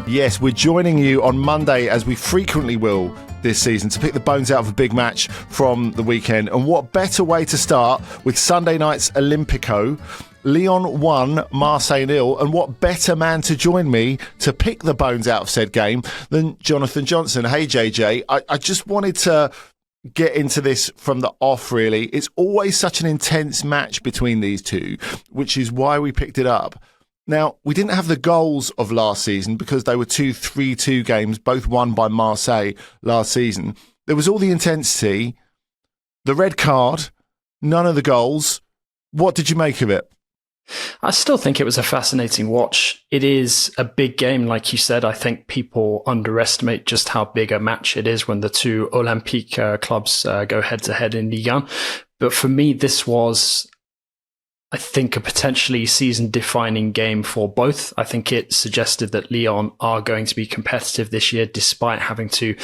Yes, we're joining you on Monday, as we frequently will this season, to pick the bones out of a big match from the weekend. And what better way to start with Sunday night's Olympico? Lyon 1, Marseille 0, and what better man to join me to pick the bones out of said game than Jonathan Johnson. Hey, JJ, I just wanted to get into this from the off, really. It's always such an intense match between these two, which is why we picked it up. Now, we didn't have the goals of last season because they were 2 3-2 games, both won by Marseille last season. There was all the intensity, the red card, none of the goals. What did you make of it? I still think it was a fascinating watch. It is a big game, like you said. I think people underestimate just how big a match it is when the two Olympique clubs go head-to-head in Ligue. But for me, this was, I think, a potentially season-defining game for both. I think it suggested that Lyon are going to be competitive this year, despite having to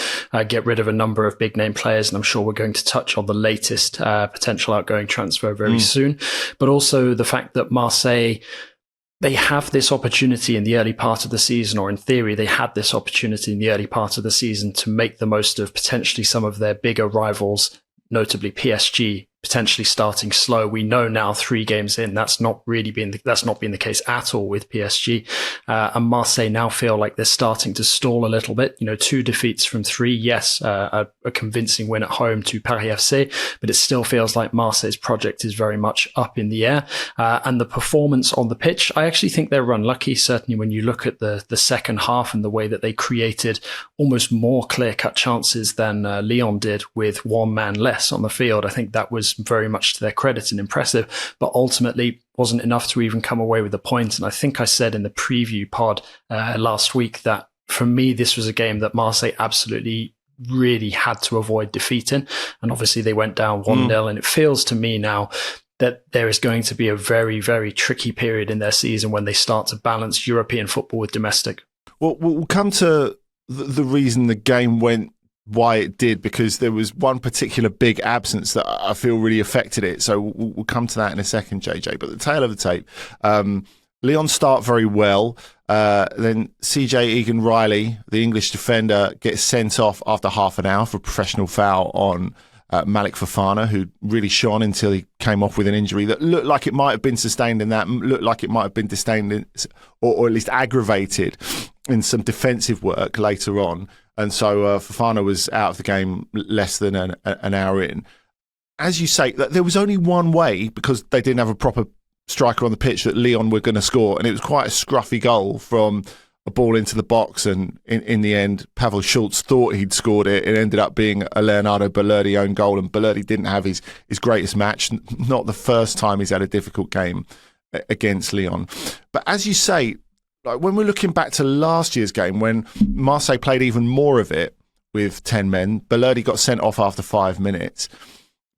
get rid of a number of big-name players. And I'm sure we're going to touch on the latest potential outgoing transfer very soon. But also the fact that Marseille, they have this opportunity in the early part of the season, or in theory, they had this opportunity in the early part of the season to make the most of potentially some of their bigger rivals, notably PSG, potentially starting slow. We know now 3 games in, that's not been the case at all with PSG. And Marseille now feel like they're starting to stall a little bit. 2 defeats from 3. Yes, a convincing win at home to Paris FC, but it still feels like Marseille's project is very much up in the air. And the performance on the pitch, I actually think they're unlucky. Certainly when you look at the second half and the way that they created almost more clear-cut chances than Lyon did with one man less on the field. I think that was very much to their credit and impressive, but ultimately wasn't enough to even come away with a point. And I think I said in the preview pod last week that for me, this was a game that Marseille absolutely really had to avoid defeating. And obviously they went down 1-0. And it feels to me now that there is going to be a very, very tricky period in their season when they start to balance European football with domestic. Well, we'll come to the reason the game went why it did, because there was one particular big absence that I feel really affected it. So we'll come to that in a second, JJ. But the tail of the tape, Lyon start very well. Then CJ Egan-Riley, the English defender, gets sent off after half an hour for a professional foul on Malik Fofana, who really shone until he came off with an injury that looked like it might have been sustained in that, looked like it might have been sustained or at least aggravated in some defensive work later on. And so Fofana was out of the game less than an hour in. As you say, there was only one way, because they didn't have a proper striker on the pitch, that Lyon were going to score. And it was quite a scruffy goal from a ball into the box. And in the end, Pavel Schultz thought he'd scored it. It ended up being a Leonardo Balerdi own goal. And Balerdi didn't have his greatest match. Not the first time he's had a difficult game against Lyon. But as you say, like when we're looking back to last year's game, when Marseille played even more of it with 10 men, Balerdi got sent off after 5 minutes.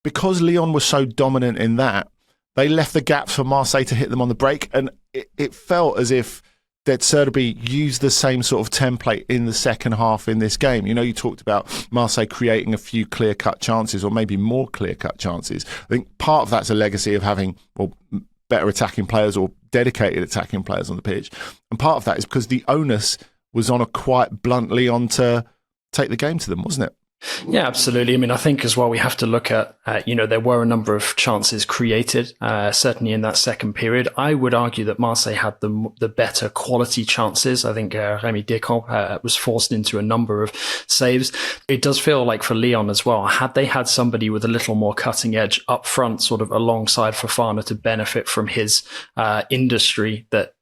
Because Lyon was so dominant in that, they left the gaps for Marseille to hit them on the break. And it felt as if De Zerbi used the same sort of template in the second half in this game. You talked about Marseille creating a few clear-cut chances, or maybe more clear-cut chances. I think part of that's a legacy of having better attacking players or dedicated attacking players on the pitch. And part of that is because the onus was on a quite blunt Lyon to take the game to them, wasn't it? Yeah, absolutely. I mean, I think as well, we have to look at, there were a number of chances created, certainly in that second period. I would argue that Marseille had the better quality chances. I think Rémi Descamps was forced into a number of saves. It does feel like for Lyon as well, had they had somebody with a little more cutting edge up front, sort of alongside Fofana to benefit from his industry, that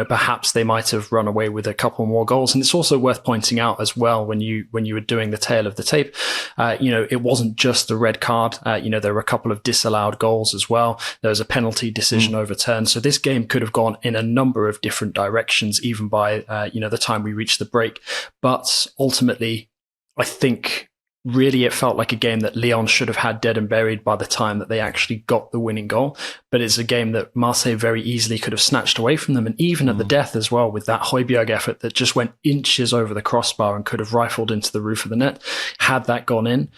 perhaps they might have run away with a couple more goals. And it's also worth pointing out as well, when you were doing the tail of the tape, it wasn't just the red card. There were a couple of disallowed goals as well. There was a penalty decision overturned. So this game could have gone in a number of different directions, even by, the time we reached the break. But ultimately, I think really it felt like a game that Lyon should have had dead and buried by the time that they actually got the winning goal. But it's a game that Marseille very easily could have snatched away from them. And even at the death as well, with that Højbjerg effort that just went inches over the crossbar and could have rifled into the roof of the net, had that gone in,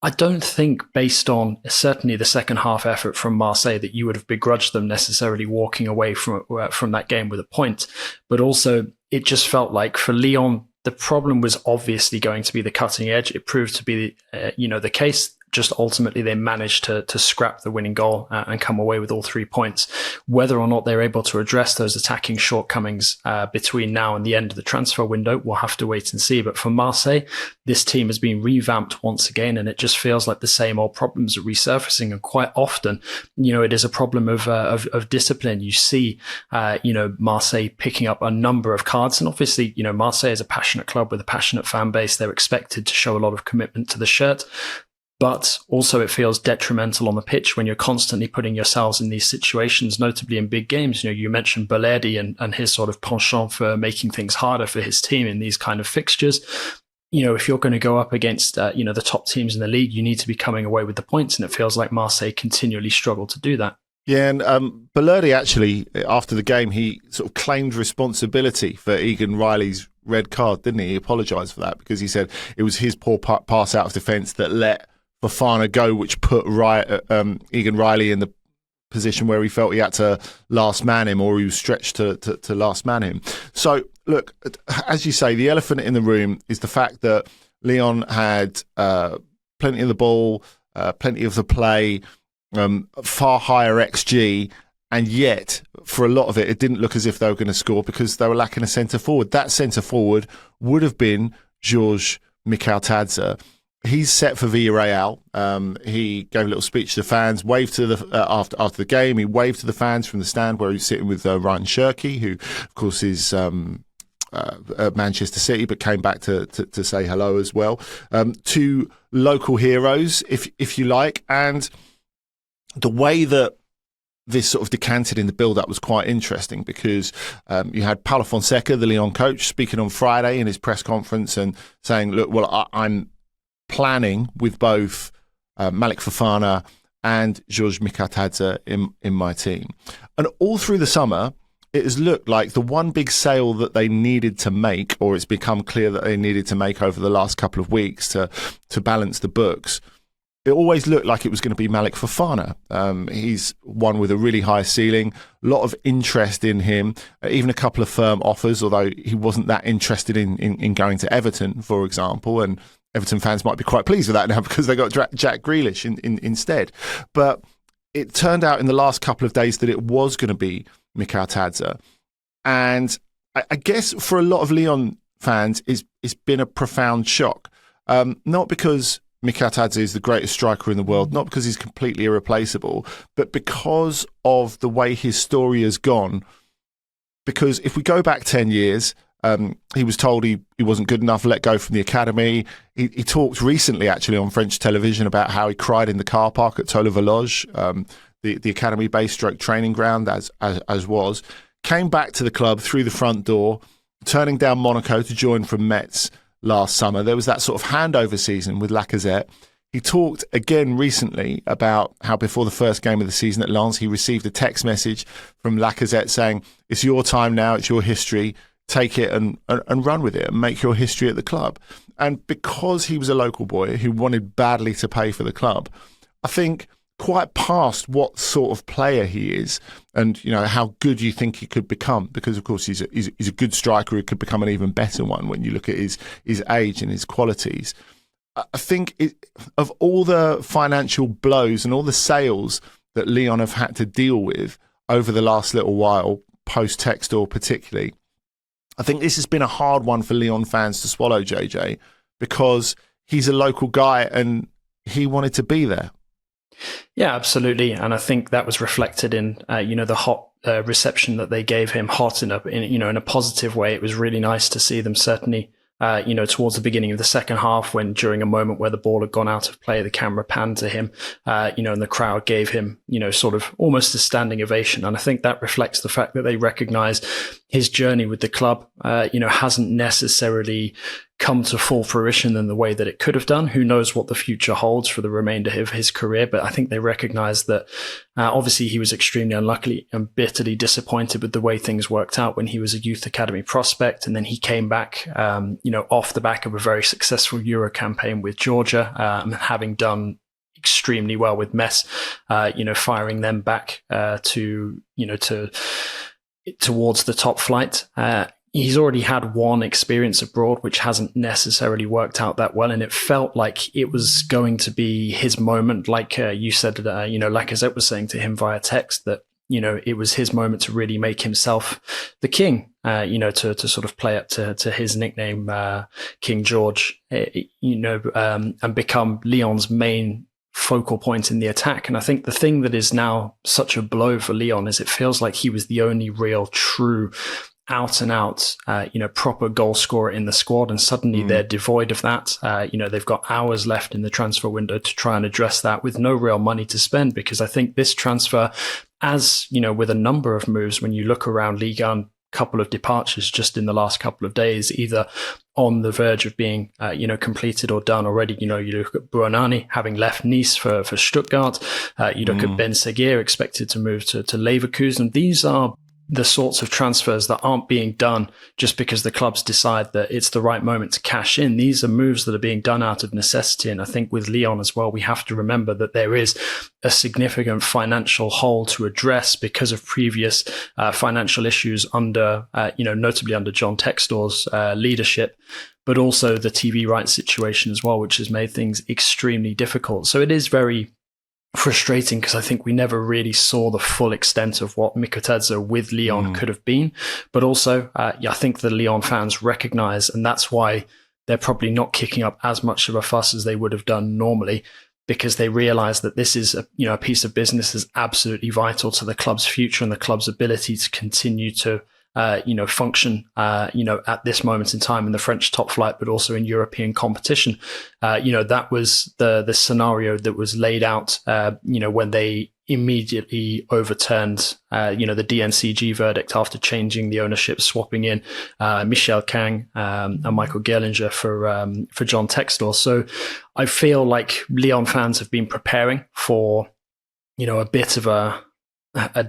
I don't think, based on certainly the second half effort from Marseille, that you would have begrudged them necessarily walking away from that game with a point. But also, it just felt like for Lyon, the problem was obviously going to be the cutting edge. It proved to be, the case. Just ultimately, they managed to scrap the winning goal and come away with all 3 points. Whether or not they're able to address those attacking shortcomings between now and the end of the transfer window, we'll have to wait and see. But for Marseille, this team has been revamped once again, and it just feels like the same old problems are resurfacing. And quite often, it is a problem of discipline. You see, Marseille picking up a number of cards, and obviously, Marseille is a passionate club with a passionate fan base. They're expected to show a lot of commitment to the shirt. But also it feels detrimental on the pitch when you're constantly putting yourselves in these situations, notably in big games. You mentioned Belletti and his sort of penchant for making things harder for his team in these kind of fixtures. If you're going to go up against, the top teams in the league, you need to be coming away with the points. And it feels like Marseille continually struggle to do that. Yeah, and Belletti actually, after the game, he sort of claimed responsibility for Egan-Riley's red card, didn't he? He apologised for that because he said it was his poor pass out of defence that let Fofana go, which put Egan-Riley in the position where he felt he had to last man him, or he was stretched to last man him. So, look, as you say, the elephant in the room is the fact that Lyon had plenty of the ball, plenty of the play, far higher XG, and yet, for a lot of it, it didn't look as if they were going to score because they were lacking a centre forward. That centre forward would have been Georges Mikhail-Tadze. He's set for Villarreal. He gave a little speech to the fans, waved to the after the game. He waved to the fans from the stand where he was sitting with Ryan Cherki, who, of course, is at Manchester City, but came back to say hello as well. Two local heroes, if you like, and the way that this sort of decanted in the build-up was quite interesting because you had Paulo Fonseca, the Lyon coach, speaking on Friday in his press conference and saying, look, well, I'm planning with both Malik Fofana and Georges Mikhail-Tadze in my team. And all through the summer, it has looked like the one big sale that they needed to make, or it's become clear that they needed to make over the last couple of weeks to balance the books, it always looked like it was going to be Malik Fofana. He's one with a really high ceiling, a lot of interest in him, even a couple of firm offers, although he wasn't that interested in going to Everton, for example, and Everton fans might be quite pleased with that now because they got Jack Grealish instead. But it turned out in the last couple of days that it was going to be Mikhail-Tadze. And I guess for a lot of Lyon fans, it's been a profound shock. Not because Mikhail-Tadze is the greatest striker in the world, not because he's completely irreplaceable, but because of the way his story has gone. Because if we go back 10 years, he was told he wasn't good enough, let go from the academy. He talked recently, actually, on French television about how he cried in the car park at Tolo-Valoge, the academy-based stroke training ground, as was. Came back to the club through the front door, turning down Monaco to join from Metz last summer. There was that sort of handover season with Lacazette. He talked again recently about how before the first game of the season at Lens, he received a text message from Lacazette saying, it's your time now, it's your history, take it and run with it and make your history at the club. And because he was a local boy who wanted badly to play for the club, I think quite past what sort of player he is and, how good you think he could become, because, of course, he's a good striker who could become an even better one when you look at his age and his qualities. I think of all the financial blows and all the sales that Lyon have had to deal with over the last little while, post-Textor particularly, I think this has been a hard one for Lyon fans to swallow, JJ, because he's a local guy and he wanted to be there. Yeah, absolutely. And I think that was reflected in, the hot reception that they gave him, hot in a positive way. It was really nice to see them certainly, towards the beginning of the second half when during a moment where the ball had gone out of play, the camera panned to him, and the crowd gave him, sort of almost a standing ovation. And I think that reflects the fact that they recognize his journey with the club, hasn't necessarily come to full fruition in the way that it could have done. Who knows what the future holds for the remainder of his career, but I think they recognize that obviously he was extremely unlucky and bitterly disappointed with the way things worked out when he was a youth academy prospect, and then he came back off the back of a very successful Euro campaign with Georgia, having done extremely well with Metz, firing them back towards the top flight. He's already had one experience abroad, which hasn't necessarily worked out that well. And it felt like it was going to be his moment. Like you said, Lacazette was saying to him via text that, it was his moment to really make himself the king, to sort of play up to his nickname, King George, and become Lyon's main focal point in the attack. And I think the thing that is now such a blow for Lyon is it feels like he was the only real true out and out, proper goal scorer in the squad. And suddenly they're devoid of that. They've got hours left in the transfer window to try and address that with no real money to spend, because I think this transfer, as with a number of moves, when you look around Liga, couple of departures just in the last couple of days, either on the verge of being, completed or done already. You look at Buonanni having left Nice for Stuttgart. You look at Ben Seguir expected to move to Leverkusen. These are the sorts of transfers that aren't being done just because the clubs decide that it's the right moment to cash in. These are moves that are being done out of necessity. And I think with Lyon as well, we have to remember that there is a significant financial hole to address because of previous financial issues under, notably under John Textor's leadership, but also the TV rights situation as well, which has made things extremely difficult. So it is very frustrating because I think we never really saw the full extent of what Mikotadze with Lyon could have been. But also, I think the Lyon fans recognize, and that's why they're probably not kicking up as much of a fuss as they would have done normally, because they realize that this is a piece of business that's absolutely vital to the club's future and the club's ability to continue to function, at this moment in time in the French top flight, but also in European competition. That was the scenario that was laid out, when they immediately overturned, the DNCG verdict after changing the ownership, swapping in Michel Kang and Michael Gerlinger for John Textor. So I feel like Lyon fans have been preparing for, a bit of a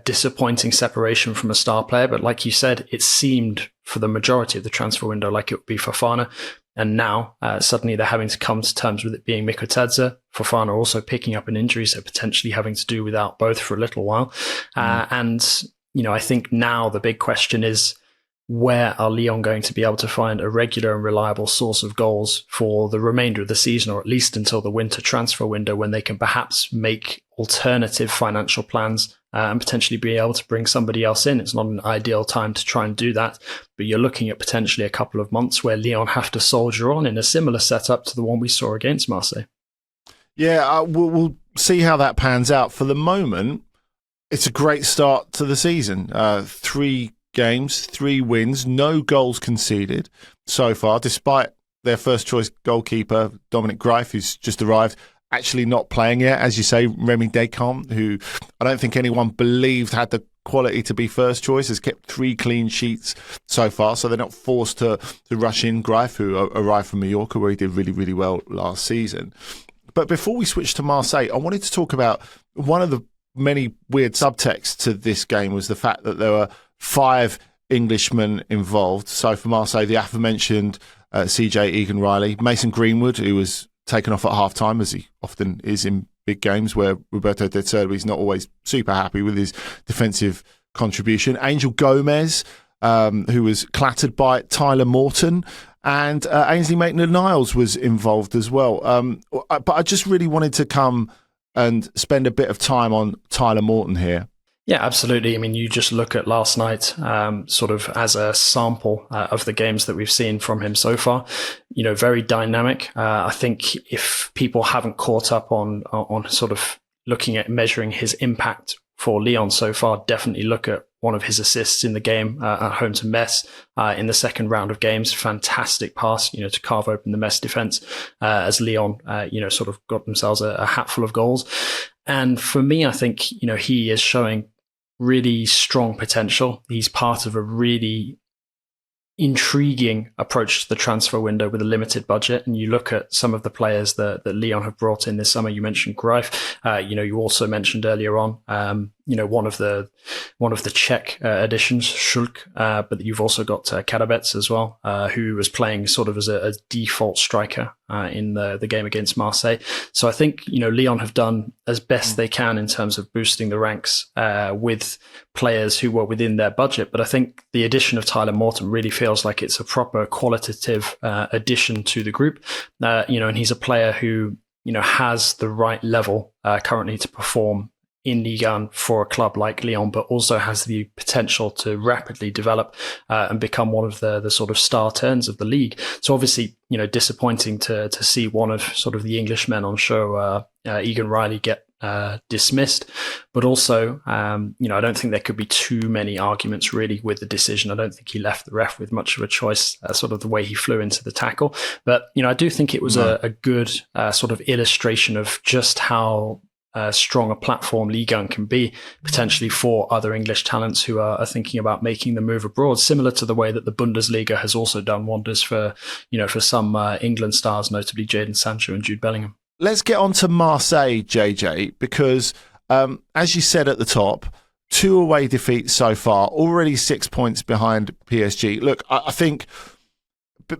disappointing separation from a star player. But like you said, it seemed for the majority of the transfer window like it would be Fofana. And now suddenly they're having to come to terms with it being Mikotadze. Fofana also picking up an injury, so potentially having to do without both for a little while. And I think now the big question is, where are Lyon going to be able to find a regular and reliable source of goals for the remainder of the season, or at least until the winter transfer window, when they can perhaps make alternative financial plans and potentially be able to bring somebody else in? It's not an ideal time to try and do that, but you're looking at potentially a couple of months where Lyon have to soldier on in a similar setup to the one we saw against Marseille. Yeah, we'll see how that pans out. For the moment, it's a great start to the season. 3 games, 3 wins, no goals conceded so far, despite their first choice goalkeeper, Dominic Greif, who's just arrived, actually not playing yet. As you say, Remy Descamps, who I don't think anyone believed had the quality to be first choice, has kept 3 clean sheets so far, so they're not forced to rush in Greif, who arrived from Mallorca, where he did really, really well last season. But before we switch to Marseille, I wanted to talk about one of the many weird subtexts to this game was the fact that there were 5 Englishmen involved. So for Marseille, the aforementioned CJ Egan-Riley, Mason Greenwood, who was taken off at half-time, as he often is in big games where Roberto De Zerbi is not always super happy with his defensive contribution. Angel Gomez, who was clattered by Tyler Morton, and Ainsley Maitland-Niles was involved as well. But I just really wanted to come and spend a bit of time on Tyler Morton here. Yeah, absolutely. I mean, you just look at last night, sort of as a sample of the games that we've seen from him so far. Very dynamic. I think if people haven't caught up on sort of looking at measuring his impact for Lyon so far, definitely look at one of his assists in the game at home to Metz in the second round of games. Fantastic pass, to carve open the Metz defense as Lyon, sort of got themselves a hatful of goals. And for me, I think, he is showing really strong potential. He's part of a really intriguing approach to the transfer window with a limited budget. And you look at some of the players that Lyon have brought in this summer. You mentioned Greif. You also mentioned earlier on, one of the Czech additions, Schulk, but you've also got Karabec as well, who was playing sort of as a default striker in the game against Marseille. So I think, Lyon have done as best they can in terms of boosting the ranks with players who were within their budget. But I think the addition of Tyler Morton really feels like it's a proper qualitative addition to the group. And he's a player who, has the right level currently to perform in Ligue for a club like Lyon, but also has the potential to rapidly develop and become one of the sort of star turns of the league. So obviously, disappointing to see one of sort of the Englishmen on show, Egan-Riley, get dismissed. But also, I don't think there could be too many arguments really with the decision. I don't think he left the ref with much of a choice, sort of the way he flew into the tackle. But, I do think it was a good sort of illustration of just how strong a platform Ligue 1 can be potentially for other English talents who are thinking about making the move abroad, similar to the way that the Bundesliga has also done wonders for some England stars, notably Jadon Sancho and Jude Bellingham. Let's get on to Marseille, JJ, because as you said at the top, 2 away defeats so far, already 6 points behind PSG. Look, I think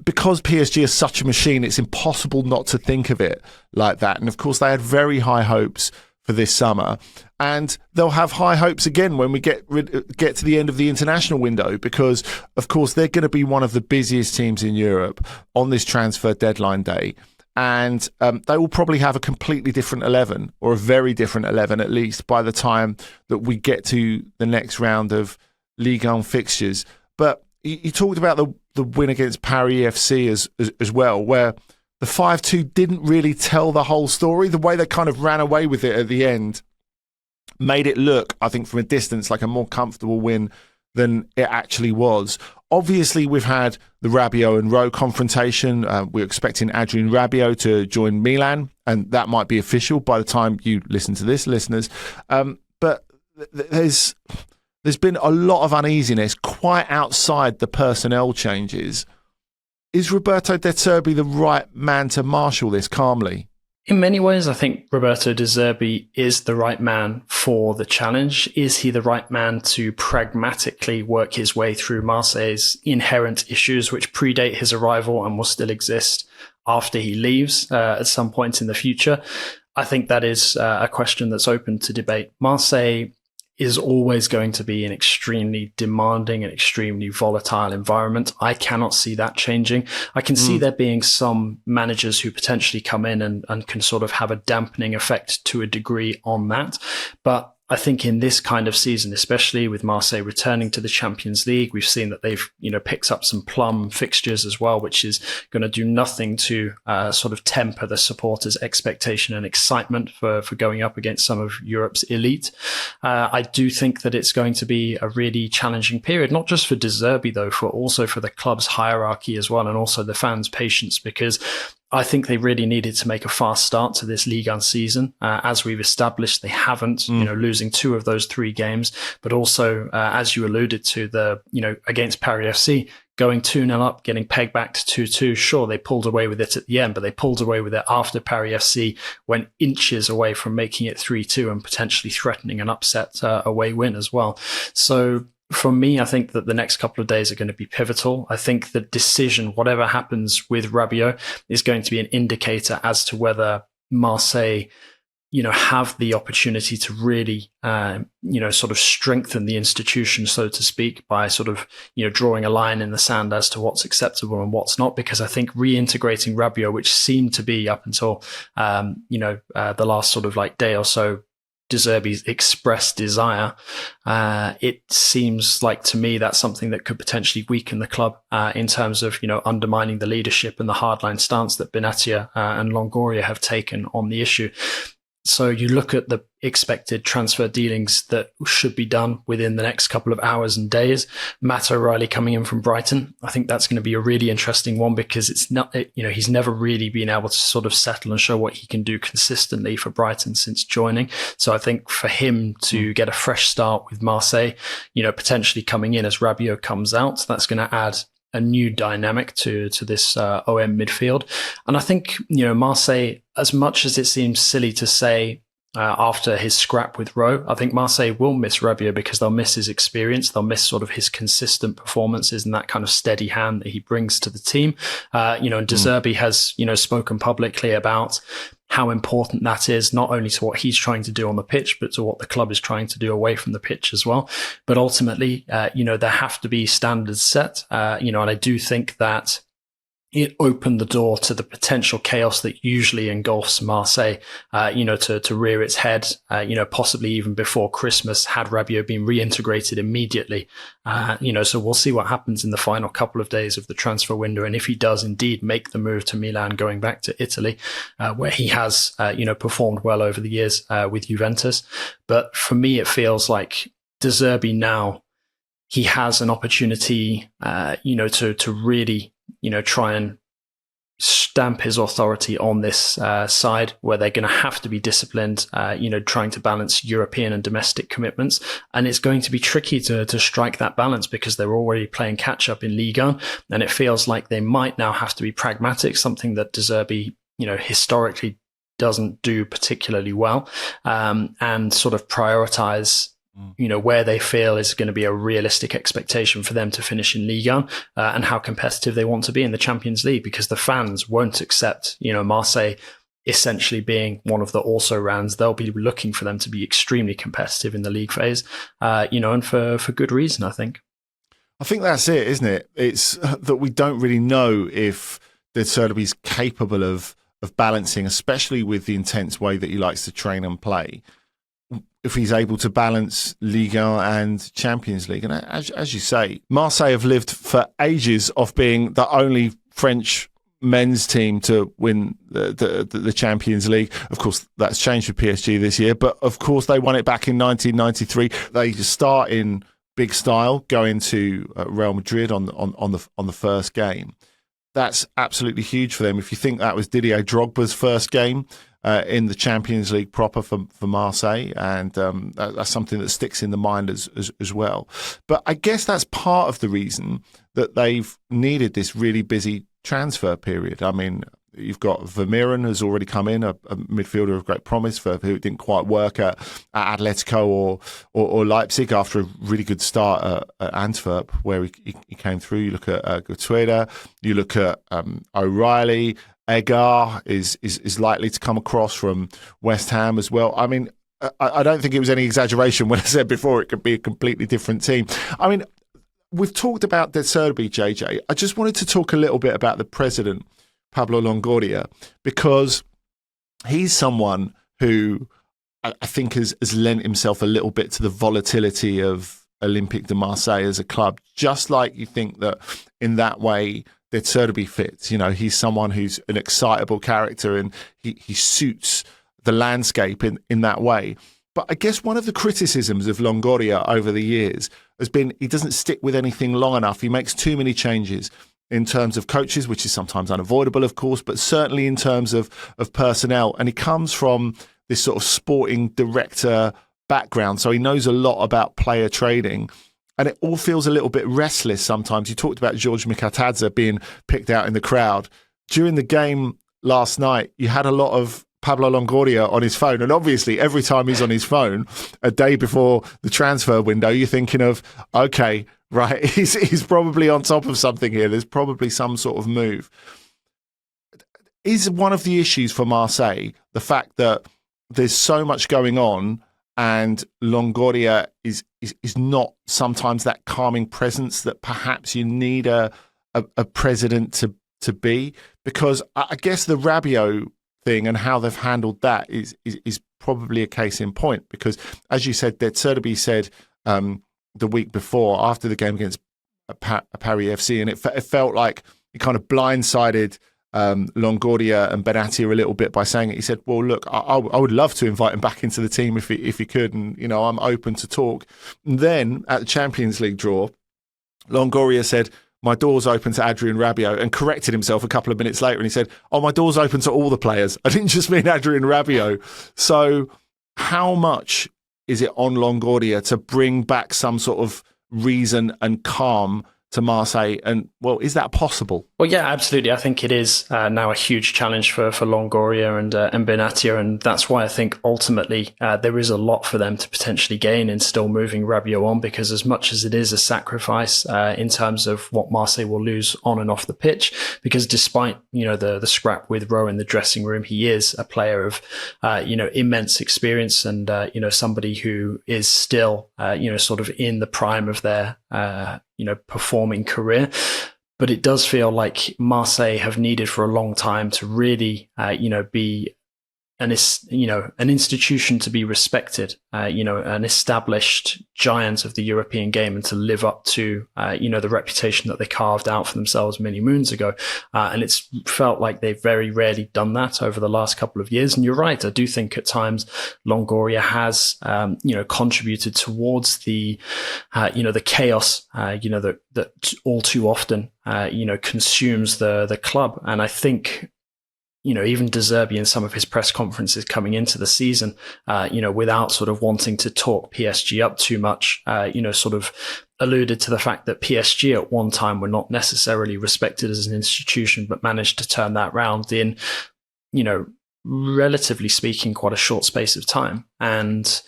because PSG is such a machine, it's impossible not to think of it like that. And of course, they had very high hopes for this summer, and they'll have high hopes again when we get to the end of the international window, because of course they're going to be one of the busiest teams in Europe on this transfer deadline day, and they will probably have a completely different 11, or a very different 11 at least, by the time that we get to the next round of Ligue 1 fixtures. But you talked about the win against Paris FC as well, where the 5-2 didn't really tell the whole story. The way they kind of ran away with it at the end made it look, I think, from a distance like a more comfortable win than it actually was. Obviously, we've had the Rabiot and Rowe confrontation. We're expecting Adrien Rabiot to join Milan, and that might be official by the time you listen to this, listeners. But there's been a lot of uneasiness quite outside the personnel changes. Is Roberto De Zerbi the right man to marshal this calmly? In many ways, I think Roberto De Zerbi is the right man for the challenge. Is he the right man to pragmatically work his way through Marseille's inherent issues, which predate his arrival and will still exist after he leaves at some point in the future? I think that is a question that's open to debate. Marseille is always going to be an extremely demanding and extremely volatile environment. I cannot see that changing. I can see there being some managers who potentially come in and can sort of have a dampening effect to a degree on that. But I think in this kind of season, especially with Marseille returning to the Champions League, we've seen that they've, picked up some plum fixtures as well, which is going to do nothing to sort of temper the supporters' expectation and excitement for going up against some of Europe's elite. I do think that it's going to be a really challenging period, not just for De Zerbi, though, also for the club's hierarchy as well, and also the fans' patience, because I think they really needed to make a fast start to this Ligue 1 season. As we've established, they haven't, losing 2 of those 3 games, but also, as you alluded to, against Paris FC, going 2-0 up, getting pegged back to 2-2. Sure, they pulled away with it at the end, but they pulled away with it after Paris FC went inches away from making it 3-2 and potentially threatening an upset away win as well. So, for me, I think that the next couple of days are going to be pivotal. I think the decision, whatever happens with Rabiot, is going to be an indicator as to whether Marseille, have the opportunity to really, sort of strengthen the institution, so to speak, by sort of, drawing a line in the sand as to what's acceptable and what's not. Because I think reintegrating Rabiot, which seemed to be up until, the last sort of like day or so, De Zerbi's expressed desire, it seems like to me that's something that could potentially weaken the club in terms of, undermining the leadership and the hardline stance that Benatia and Longoria have taken on the issue. So you look at the expected transfer dealings that should be done within the next couple of hours and days. Matt O'Reilly coming in from Brighton. I think that's going to be a really interesting one, because it's not, he's never really been able to sort of settle and show what he can do consistently for Brighton since joining. So I think for him to get a fresh start with Marseille, potentially coming in as Rabiot comes out, that's going to add a new dynamic to this OM midfield. And I think, Marseille, as much as it seems silly to say after his scrap with Rowe, I think Marseille will miss Rabiot because they'll miss his experience. They'll miss sort of his consistent performances and that kind of steady hand that he brings to the team. And De Zerbi has, spoken publicly about how important that is, not only to what he's trying to do on the pitch, but to what the club is trying to do away from the pitch as well. But ultimately, there have to be standards set, and I do think that it opened the door to the potential chaos that usually engulfs Marseille, to rear its head, possibly even before Christmas, had Rabiot been reintegrated immediately. So we'll see what happens in the final couple of days of the transfer window. And if he does indeed make the move to Milan, going back to Italy, where he has, performed well over the years with Juventus. But for me, it feels like De Zerbi now, he has an opportunity, to really, try and stamp his authority on this side, where they're going to have to be disciplined, trying to balance European and domestic commitments. And it's going to be tricky to strike that balance because they're already playing catch up in Liga. And it feels like they might now have to be pragmatic, something that De Zerbi, historically doesn't do particularly well, and sort of prioritize where they feel is going to be a realistic expectation for them to finish in Liga, and how competitive they want to be in the Champions League, because the fans won't accept, Marseille essentially being one of the also-rans. They'll be looking for them to be extremely competitive in the league phase, and for good reason, I think. I think that's it, isn't it? It's that we don't really know if De Zerbi's capable of balancing, especially with the intense way that he likes to train and play, if he's able to balance Liga and Champions League. And as you say, Marseille have lived for ages off being the only French men's team to win the Champions League. Of course, that's changed with PSG this year, but of course they won it back in 1993. They start in big style, going to Real Madrid on the first game. That's absolutely huge for them. If you think that was Didier Drogba's first game in the Champions League proper for Marseille, and that's something that sticks in the mind as well. But I guess that's part of the reason that they've needed this really busy transfer period. I mean, you've got Vermeeren has already come in, a midfielder of great promise for who it didn't quite work at Atletico or Leipzig after a really good start at Antwerp, where he came through. You look at Gutueda, you look at O'Reilly. Egar is likely to come across from West Ham as well. I mean, I don't think it was any exaggeration when I said before it could be a completely different team. I mean, we've talked about De Zerbi, JJ. I just wanted to talk a little bit about the president, Pablo Longoria, because he's someone who I think has lent himself a little bit to the volatility of Olympique de Marseille as a club, just like you think that in that way De Zerbi fits. He's someone who's an excitable character and he suits the landscape in that way. But I guess one of the criticisms of Longoria over the years has been he doesn't stick with anything long enough. He makes too many changes in terms of coaches, which is sometimes unavoidable, of course, but certainly in terms of personnel. And he comes from this sort of sporting director background, so he knows a lot about player trading. And it all feels a little bit restless sometimes. You talked about George Mikatadze being picked out in the crowd. During the game last night, you had a lot of Pablo Longoria on his phone. And obviously, every time he's on his phone, a day before the transfer window, you're thinking of, okay, right, he's probably on top of something here. There's probably some sort of move. Is one of the issues for Marseille the fact that there's so much going on and Longoria is not sometimes that calming presence that perhaps you need a president to be? Because I guess the Rabiot thing and how they've handled that is probably a case in point. Because as you said, De Zerbi said the week before, after the game against Paris FC, and it felt like he kind of blindsided Longoria and Benatia a little bit by saying it. He said, well, look, I would love to invite him back into the team if he could, and I'm open to talk. And then at the Champions League draw, Longoria said, my door's open to Adrien Rabiot, and corrected himself a couple of minutes later and he said, oh, my door's open to all the players. I didn't just mean Adrien Rabiot. So how much is it on Longoria to bring back some sort of reason and calm to Marseille? And, well, is that possible? Well, yeah, absolutely. I think it is now a huge challenge for Longoria and Benatia, and that's why I think ultimately there is a lot for them to potentially gain in still moving Rabiot on, because as much as it is a sacrifice in terms of what Marseille will lose on and off the pitch, because despite the scrap with Rowe in the dressing room, he is a player of immense experience and somebody who is still sort of in the prime of their performing career. But it does feel like Marseille have needed for a long time to really, be an institution to be respected, an established giant of the European game, and to live up to, the reputation that they carved out for themselves many moons ago. And it's felt like they've very rarely done that over the last couple of years. And you're right. I do think at times Longoria has, contributed towards the chaos, that all too often, consumes the club. And I think, even De Zerbi in some of his press conferences coming into the season, without sort of wanting to talk PSG up too much, sort of alluded to the fact that PSG at one time were not necessarily respected as an institution, but managed to turn that round in, relatively speaking, quite a short space of time. And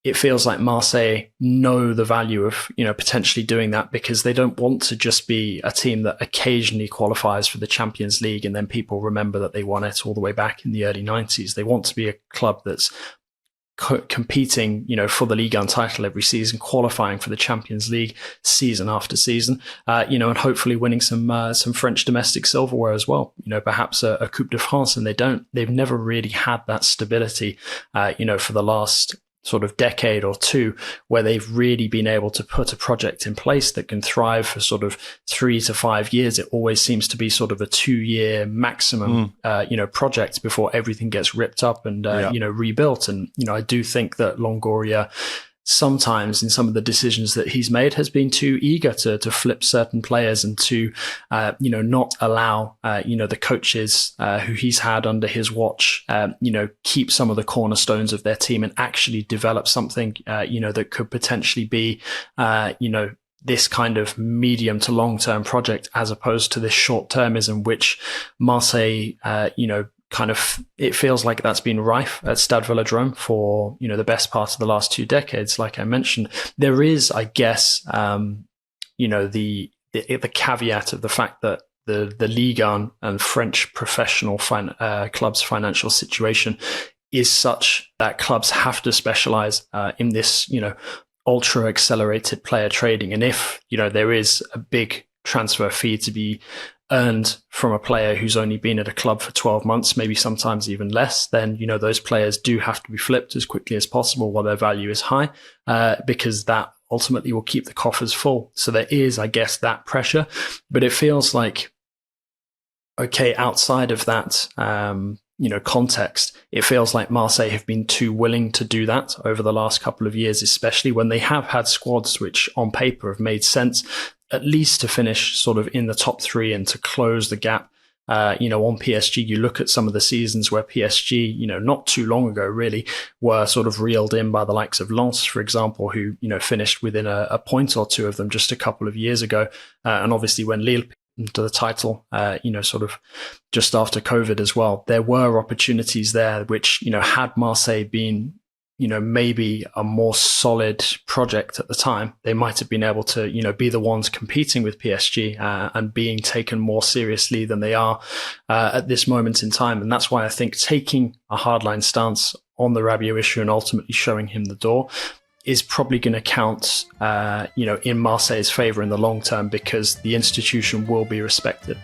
it feels like Marseille know the value of, potentially doing that, because they don't want to just be a team that occasionally qualifies for the Champions League and then people remember that they won it all the way back in the early 90s. They want to be a club that's competing, for the Ligue title every season, qualifying for the Champions League season after season, and hopefully winning some French domestic silverware as well. Perhaps a Coupe de France, and they've never really had that stability, for the last sort of decade or two, where they've really been able to put a project in place that can thrive for sort of 3 to 5 years. It always seems to be sort of a 2-year maximum, project before everything gets ripped up and, rebuilt. And, I do think that Longoria sometimes in some of the decisions that he's made has been too eager to flip certain players and to, not allow, the coaches who he's had under his watch, keep some of the cornerstones of their team and actually develop something, that could potentially be, this kind of medium to long-term project, as opposed to this short-termism, which Marseille, kind of, it feels like that's been rife at Stade Velodrome for, the best part of the last 2 decades. Like I mentioned, there is, I guess, the caveat of the fact that the Ligue and French professional clubs' financial situation is such that clubs have to specialize in this, ultra accelerated player trading. And if, there is a big transfer fee to be earned from a player who's only been at a club for 12 months, maybe sometimes even less, then, those players do have to be flipped as quickly as possible while their value is high, because that ultimately will keep the coffers full. So there is, I guess, that pressure, but it feels like, okay, outside of that, context, it feels like Marseille have been too willing to do that over the last couple of years, especially when they have had squads which on paper have made sense, at least to finish sort of in the top 3 and to close the gap. On PSG, you look at some of the seasons where PSG, not too long ago really, were sort of reeled in by the likes of Lens, for example, who, finished within a point or two of them just a couple of years ago. And obviously when Lille to the title, sort of just after COVID as well, there were opportunities there which, had Marseille been, maybe a more solid project at the time, they might have been able to, be the ones competing with PSG and being taken more seriously than they are at this moment in time. And that's why I think taking a hardline stance on the Rabiot issue and ultimately showing him the door is probably going to count, in Marseille's favour in the long term, because the institution will be respected.